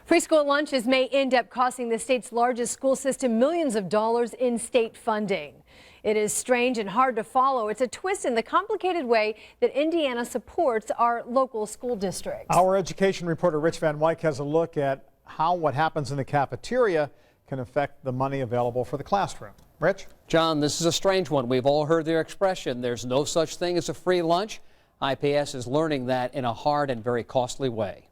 Free school lunches may end up costing the state's largest school system millions of dollars in state funding. It is strange and hard to follow. It's a twist in the complicated way that Indiana supports our local school districts. Our education reporter Rich Van Wyk has a look at how what happens in the cafeteria can affect the money available for the classroom. Rich? John, this is a strange one. We've all heard their expression, there's no such thing as a free lunch. IPS is learning that in a hard and very costly way.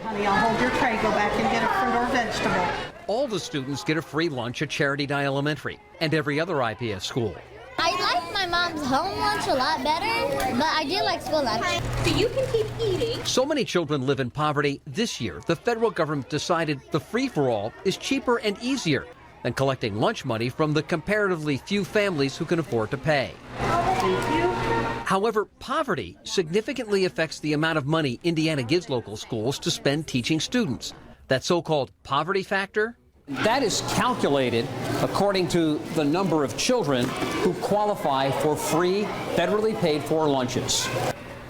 Honey, I'll hold your tray. Go back and get a fruit or vegetable. All the students get a free lunch at Charity Elementary and every other IPS school. I like my mom's home lunch a lot better, but I do like school lunch. So you can keep eating. So many children live in poverty. This year, the federal government decided the free-for-all is cheaper and easier than collecting lunch money from the comparatively few families who can afford to pay. Thank you. However, poverty significantly affects the amount of money Indiana gives local schools to spend teaching students. That so-called poverty factor? That is calculated according to the number of children who qualify for free, federally paid for lunches.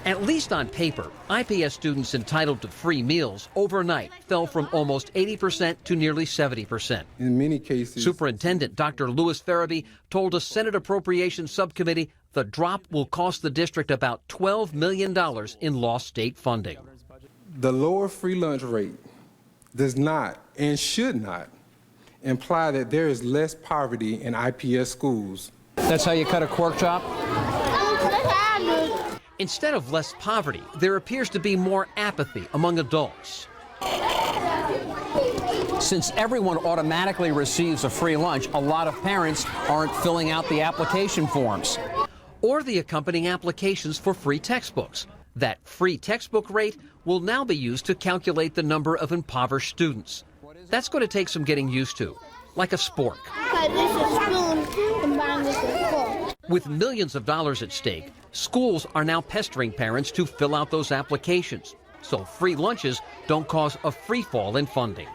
At least on paper, IPS students entitled to free meals overnight fell from almost 80% to nearly 70%. In many cases, Superintendent Dr. Louis Farabee told a Senate Appropriations Subcommittee the drop will cost the district about $12 million in lost state funding. the lower free lunch rate does not and should not imply that there is less poverty in IPS schools. That's how you cut a pork chop? Instead of less poverty, there appears to be more apathy among adults. Since everyone automatically receives a free lunch, a lot of parents aren't filling out the application forms. Or the accompanying applications for free textbooks. That free textbook rate will now be used to calculate the number of impoverished students. That's going to take some getting used to, like a spork. With millions of dollars at stake, schools are now pestering parents to fill out those applications, so free lunches don't cause a free fall in funding.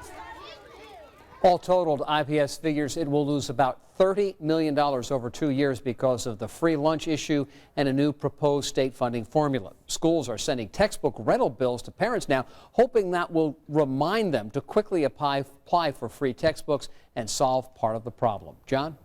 All totaled, IPS figures it will lose about $30 million over 2 years because of the free lunch issue and a new proposed state funding formula. Schools are sending textbook rental bills to parents now, hoping that will remind them to quickly apply for free textbooks and solve part of the problem. John?